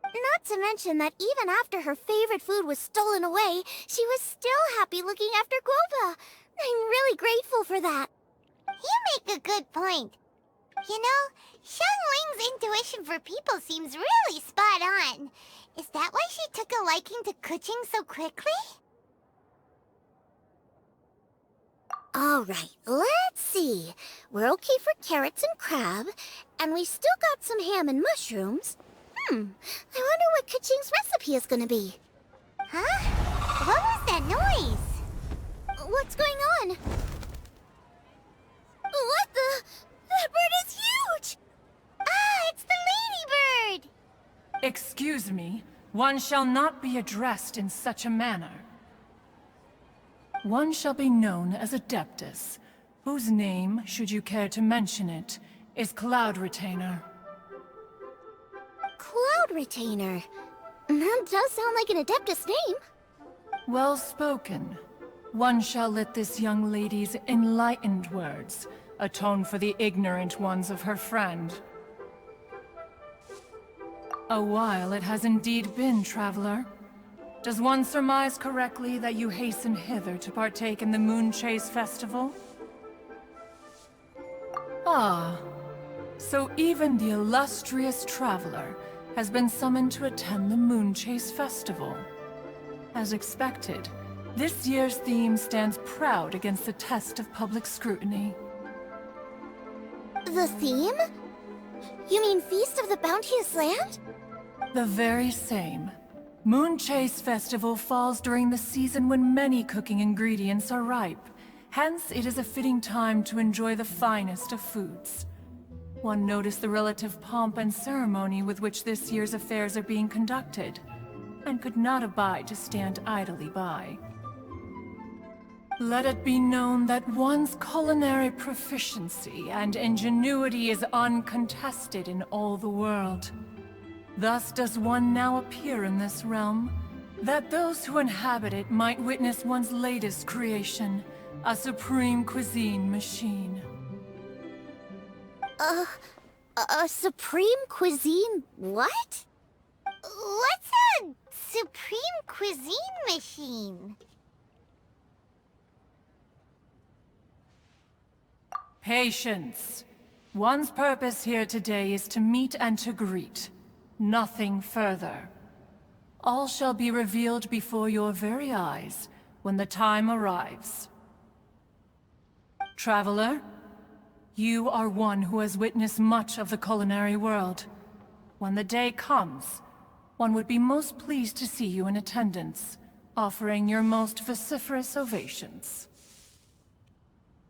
Not to mention that even after her favorite food was stolen away, she was still happy looking after Guoba. I'm really grateful for that. You make a good point. You know, Xiangling's intuition for people seems really spot on. Is that why she took a liking to Kuching so quickly? Alright, let's see. We're okay for carrots and crab, and we still got some ham and mushrooms. I wonder what Kuching's recipe is gonna be. Huh? What was that noise? What's going on? What the? That bird is huge! Ah, it's the Excuse me, one shall not be addressed in such a manner. One shall be known as Adeptus, whose name, should you care to mention it, is Cloud Retainer. Cloud Retainer. That does sound like an Adeptus name. Well spoken. One shall let this young lady's enlightened words atone for the ignorant ones of her friend. A while it has indeed been, traveler. Does one surmise correctly that you hasten hither to partake in the Moon Chase Festival? Ah, so even the illustrious traveler has been summoned to attend the Moon Chase Festival. As expected, this year's theme stands proud against the test of public scrutiny. The theme? You mean Feast of the Bounteous Land? The very same. Moon Chase Festival falls during the season when many cooking ingredients are ripe. Hence, it is a fitting time to enjoy the finest of foods. One noticed the relative pomp and ceremony with which this year's affairs are being conducted, and could not abide to stand idly by. Let it be known that one's culinary proficiency and ingenuity is uncontested in all the world. Thus does one now appear in this realm, that those who inhabit it might witness one's latest creation, a supreme cuisine machine. A supreme cuisine what? What's a supreme cuisine machine? Patience. One's purpose here today is to meet and to greet. Nothing further. All shall be revealed before your very eyes when the time arrives. Traveler, you are one who has witnessed much of the culinary world. When the day comes, one would be most pleased to see you in attendance, offering your most vociferous ovations.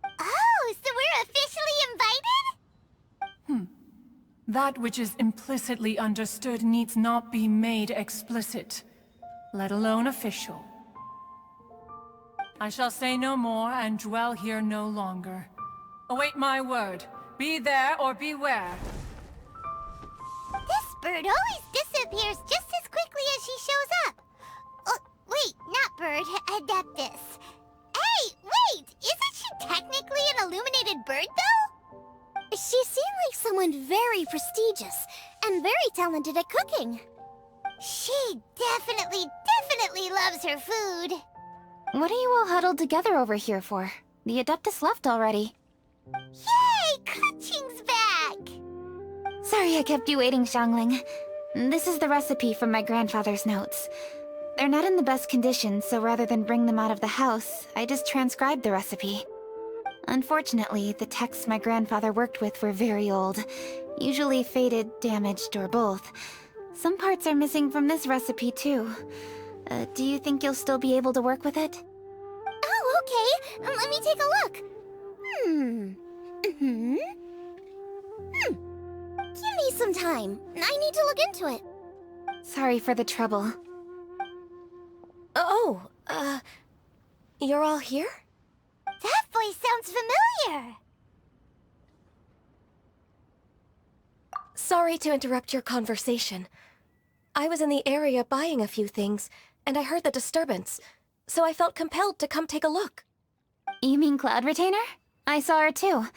Oh, so we're officially invited? That which is implicitly understood needs not be made explicit, let alone official. I shall say no more and dwell here no longer. Await my word. Be there or beware. This bird always disappears just as quickly as she shows up. Oh, wait, not bird, Adeptus. Hey, wait! Isn't she technically an illuminated bird, though? She seemed like someone very prestigious and very talented at cooking. She definitely loves her food. What are you all huddled together over here for? The Adeptus left already. Yay! Kaching's back! Sorry I kept you waiting, Xiangling. This is the recipe from my grandfather's notes. They're not in the best condition, so rather than bring them out of the house, I just transcribed the recipe. Unfortunately, the texts my grandfather worked with were very old, usually faded, damaged, or both. Some parts are missing from this recipe, too. Do you think you'll still be able to work with it? Oh, okay. Let me take a look. Give me some time. I need to look into it. Sorry for the trouble. You're all here? That voice sounds familiar. Sorry to interrupt your conversation. I was in the area buying a few things, and I heard the disturbance, so I felt compelled to come take a look. You mean Cloud Retainer? I saw her too.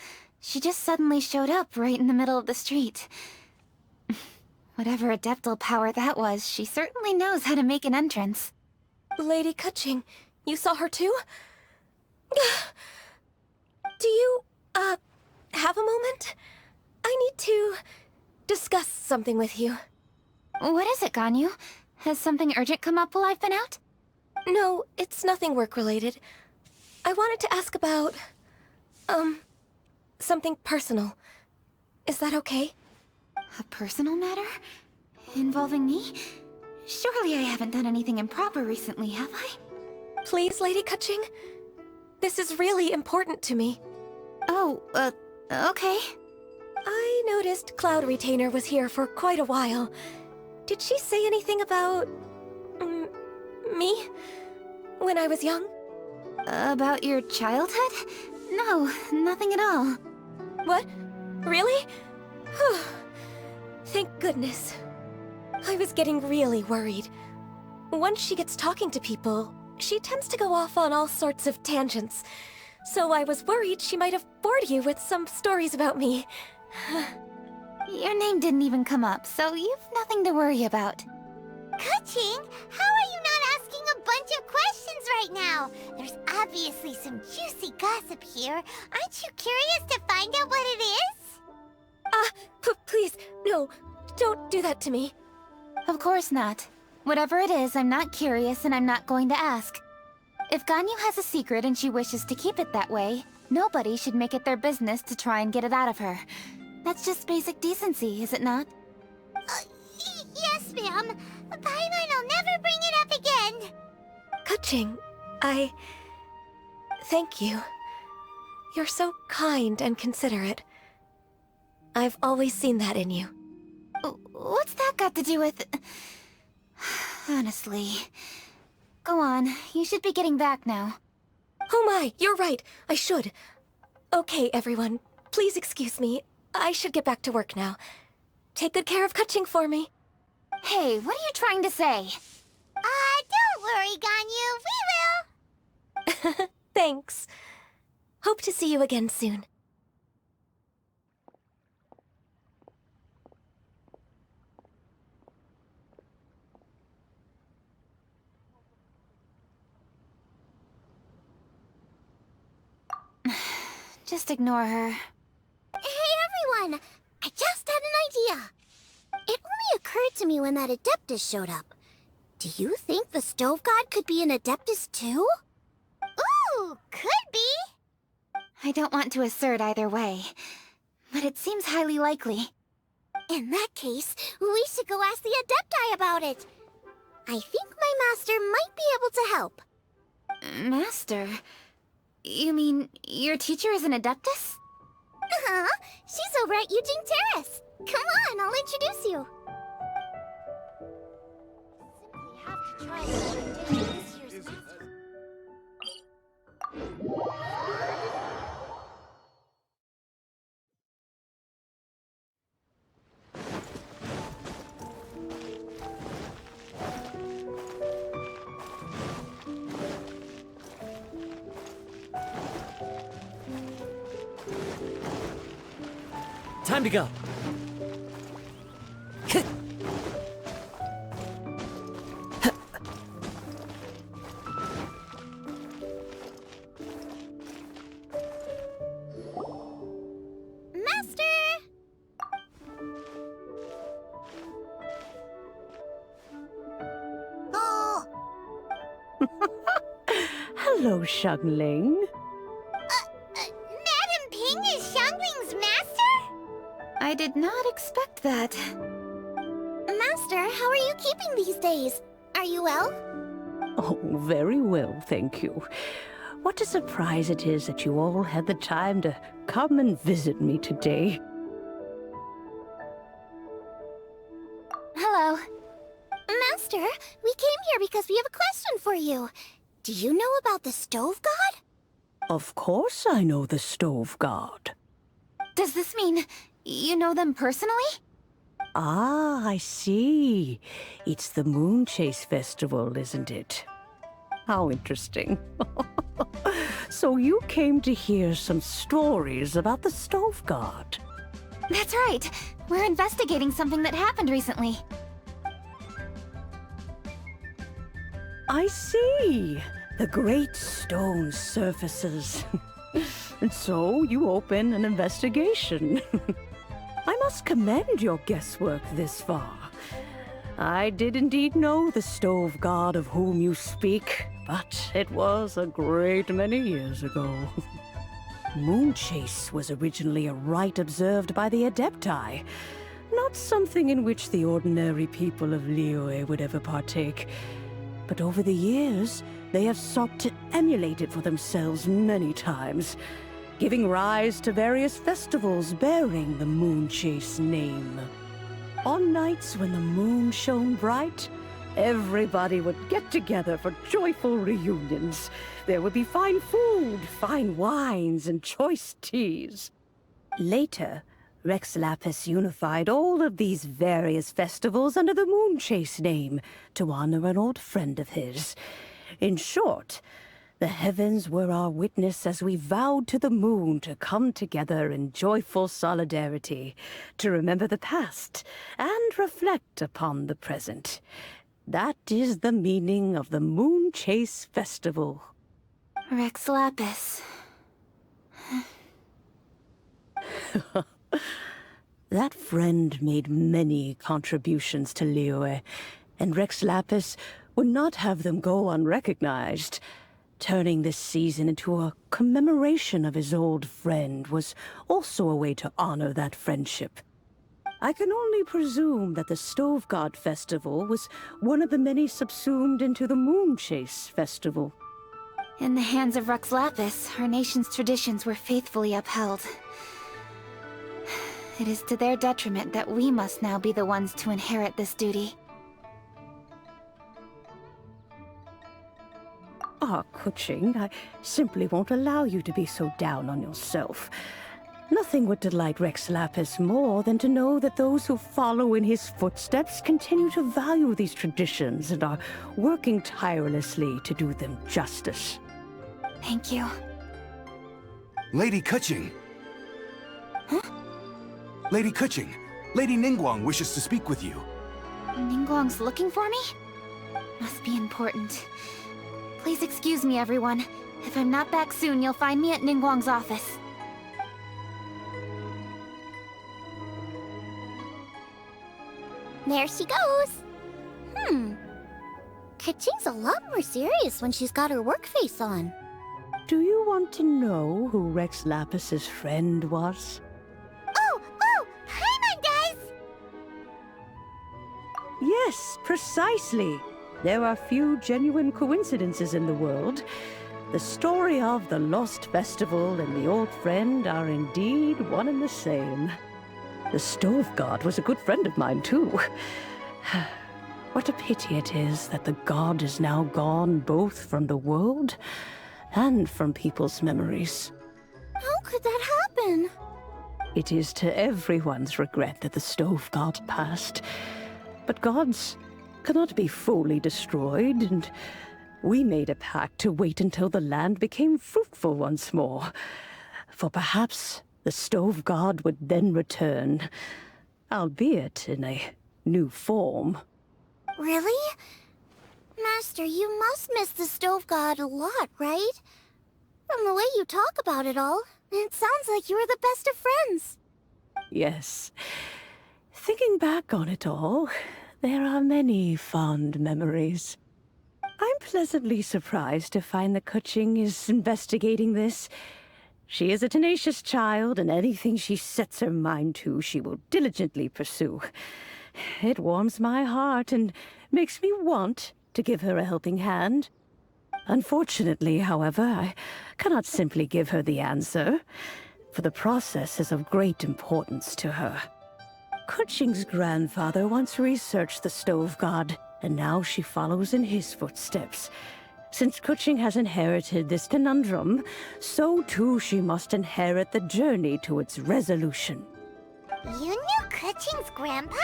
She just suddenly showed up right in the middle of the street. Whatever adeptal power that was, she certainly knows how to make an entrance. Lady Kaching, you saw her too? Do you, have a moment? I need to discuss something with you. What is it, Ganyu? Has something urgent come up while I've been out? No, it's nothing work-related. I wanted to ask about, something personal. Is that okay? A personal matter? Involving me? Surely I haven't done anything improper recently, have I? Please, Lady Kaching. This is really important to me. Oh, okay. I noticed Cloud Retainer was here for quite a while. did she say anything about... me? When I was young? About your childhood? No, nothing at all. What? Really? Whew. Thank goodness. I was getting really worried. Once she gets talking to people, she tends to go off on all sorts of tangents. So I was worried she might have bored you with some stories about me. Your name didn't even come up, so you've nothing to worry about. Ka-ching, how are you not asking a bunch of questions right now? There's obviously some juicy gossip here. Aren't you curious to find out what it is? Please, no, don't do that to me. Of course not. Whatever it is, I'm not curious and I'm not going to ask. If Ganyu has a secret and she wishes to keep it that way, nobody should make it their business to try and get it out of her. That's just basic decency, is it not? Yes, ma'am. Paimon will never bring it up again. Ka-ching, thank you. You're so kind and considerate. I've always seen that in you. What's that got to do with... Honestly. Go on, you should be getting back now. Oh my, you're right, I should. Okay, everyone, please excuse me. I should get back to work now. Take good care of Ka-ching for me. Hey, what are you trying to say? Don't worry, Ganyu, we will. Thanks. Hope to see you again soon. Just ignore her. Hey everyone! I just had an idea. It only occurred to me when that Adeptus showed up. Do you think the Stove God could be an Adeptus too? Ooh, could be. I don't want to assert either way, but it seems highly likely. In that case, we should go ask the Adepti about it. I think my master might be able to help. Master? You mean your teacher is an Adeptus? Uh-huh. She's over at Yujing Terrace. Come on, I'll introduce you. Simply have to try this year's Time to go. Master! Oh! Hello, Xiangling. Madam Ping is Xiangling's master? I did not expect that. Master, how are you keeping these days? Are you well? Oh, very well, thank you. What a surprise it is that you all had the time to come and visit me today. Hello. Master, we came here because we have a question for you. Do you know about the Stove God? Of course I know the Stove God. Does this mean you know them personally? Ah, I see. It's the Moon Chase Festival, isn't it? How interesting. So you came to hear some stories about the Stove God. That's right. We're investigating something that happened recently. I see. The great stone surfaces. And so you open an investigation. I must commend your guesswork this far. I did indeed know the Stove God of whom you speak, but it was a great many years ago. Moon Chase was originally a rite observed by the Adepti, not something in which the ordinary people of Liyue would ever partake. But over the years, they have sought to emulate it for themselves many times, giving rise to various festivals bearing the Moon Chase name. On nights when the moon shone bright, everybody would get together for joyful reunions. There would be fine food, fine wines, and choice teas. Later, Rex Lapis unified all of these various festivals under the Moonchase name to honor an old friend of his. In short, the heavens were our witness as we vowed to the moon to come together in joyful solidarity, to remember the past and reflect upon the present. That is the meaning of the Moonchase Festival. Rex Lapis. That friend made many contributions to Liyue, and Rex Lapis would not have them go unrecognized. Turning this season into a commemoration of his old friend was also a way to honor that friendship. I can only presume that the Stove God Festival was one of the many subsumed into the Moonchase Festival. In the hands of Rex Lapis, our nation's traditions were faithfully upheld. It is to their detriment that we must now be the ones to inherit this duty. Ah, Kuching, I simply won't allow you to be so down on yourself. Nothing would delight Rex Lapis more than to know that those who follow in his footsteps continue to value these traditions and are working tirelessly to do them justice. Thank you. Lady Kuching! Huh? Lady Kuching, Lady Ningguang wishes to speak with you. Ningguang's looking for me? Must be important. Please excuse me, everyone. If I'm not back soon, you'll find me at Ningguang's office. There she goes. Kuching's a lot more serious when she's got her work face on. Do you want to know who Rex Lapis's friend was? Oh! Paimon does! Yes, precisely. There are few genuine coincidences in the world. The story of the Lost Festival and the old friend are indeed one and the same. The Stove God was a good friend of mine, too. What a pity it is that the god is now gone both from the world and from people's memories. How could that happen? It is to everyone's regret that the Stove God passed. But gods cannot be fully destroyed, and we made a pact to wait until the land became fruitful once more. For perhaps the Stove God would then return, albeit in a new form. Really? Master, you must miss the Stove God a lot, right? From the way you talk about it all, it sounds like you were the best of friends. Yes. Thinking back on it all, there are many fond memories. I'm pleasantly surprised to find that Kuching is investigating this. She is a tenacious child, and anything she sets her mind to, she will diligently pursue. It warms my heart and makes me want to give her a helping hand. Unfortunately, however, I cannot simply give her the answer, for the process is of great importance to her. Kuching's grandfather once researched the Stove God, and now she follows in his footsteps. Since Kuching has inherited this conundrum, so too she must inherit the journey to its resolution. You knew Kuching's grandpa?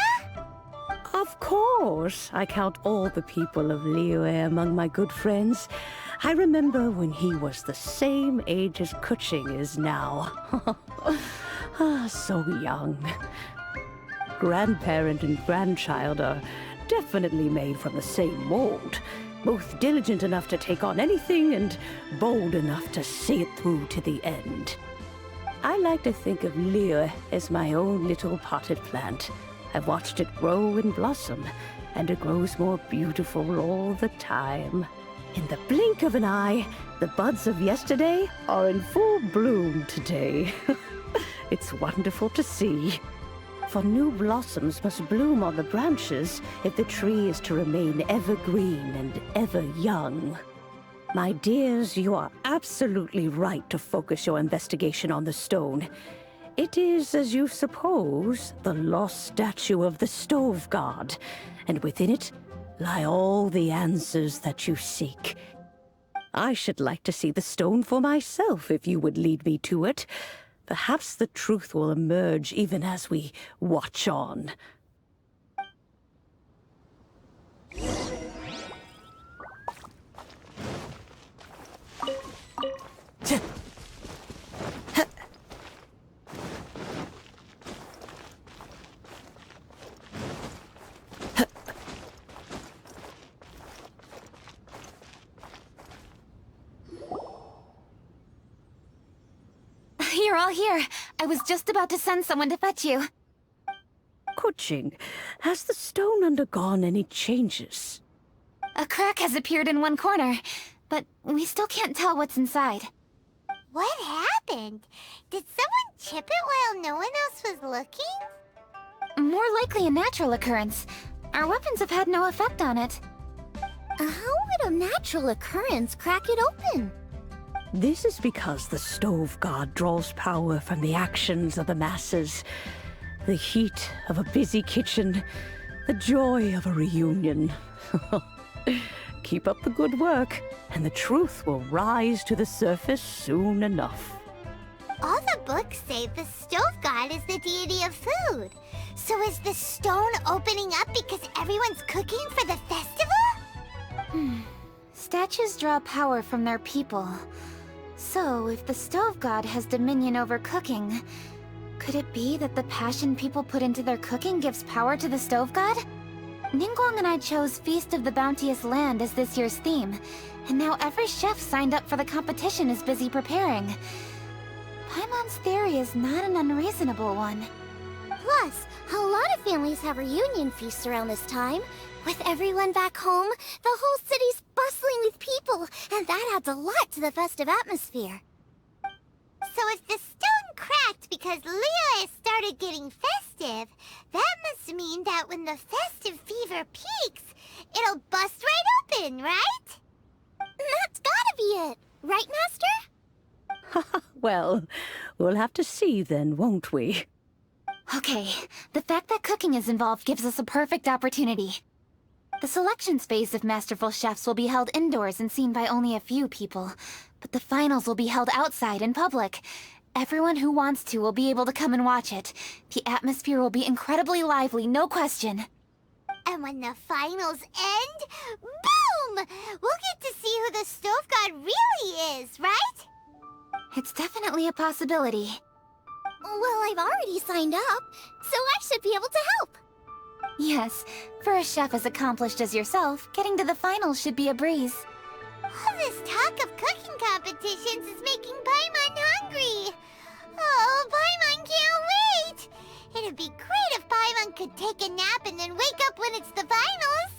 Of course. I count all the people of Liyue among my good friends. I remember when he was the same age as Kuching is now. So young. Grandparent and grandchild are definitely made from the same mold. Both diligent enough to take on anything and bold enough to see it through to the end. I like to think of Liyue as my own little potted plant. I've watched it grow and blossom, and it grows more beautiful all the time. In the blink of an eye, the buds of yesterday are in full bloom today. It's wonderful to see. For new blossoms must bloom on the branches if the tree is to remain evergreen and ever young. My dears, you are absolutely right to focus your investigation on the stone. It is, as you suppose, the lost statue of the Stove God, and within it lie all the answers that you seek. I should like to see the stone for myself if you would lead me to it. Perhaps the truth will emerge even as we watch on. You're all here. I was just about to send someone to fetch you. Kuching, has the stone undergone any changes? A crack has appeared in one corner, but we still can't tell what's inside. What happened? Did someone chip it while no one else was looking? More likely a natural occurrence. Our weapons have had no effect on it. How would a natural occurrence crack it open? This is because the Stove God draws power from the actions of the masses. The heat of a busy kitchen, the joy of a reunion. Keep up the good work, and the truth will rise to the surface soon enough. All the books say the Stove God is the deity of food. So is the stone opening up because everyone's cooking for the festival? Statues draw power from their people. So, if the Stove God has dominion over cooking, could it be that the passion people put into their cooking gives power to the Stove God? Ningguang and I chose Feast of the Bounteous Land as this year's theme, and now every chef signed up for the competition is busy preparing. Paimon's theory is not an unreasonable one. Plus, a lot of families have reunion feasts around this time. With everyone back home, the whole city's bustling with people, and that adds a lot to the festive atmosphere. So if the stone cracked because Leo started getting festive, that must mean that when the festive fever peaks, it'll bust right open, right? That's gotta be it, right, Master? Well, we'll have to see then, won't we? Okay, the fact that cooking is involved gives us a perfect opportunity. The selections phase of Masterful Chefs will be held indoors and seen by only a few people, but the finals will be held outside in public. Everyone who wants to will be able to come and watch it. The atmosphere will be incredibly lively, no question. And when the finals end, boom! We'll get to see who the Stove God really is, right? It's definitely a possibility. Well, I've already signed up, so I should be able to help. Yes, for a chef as accomplished as yourself, getting to the finals should be a breeze. All this talk of cooking competitions is making Paimon hungry. Oh, Paimon can't wait! It'd be great if Paimon could take a nap and then wake up when it's the finals.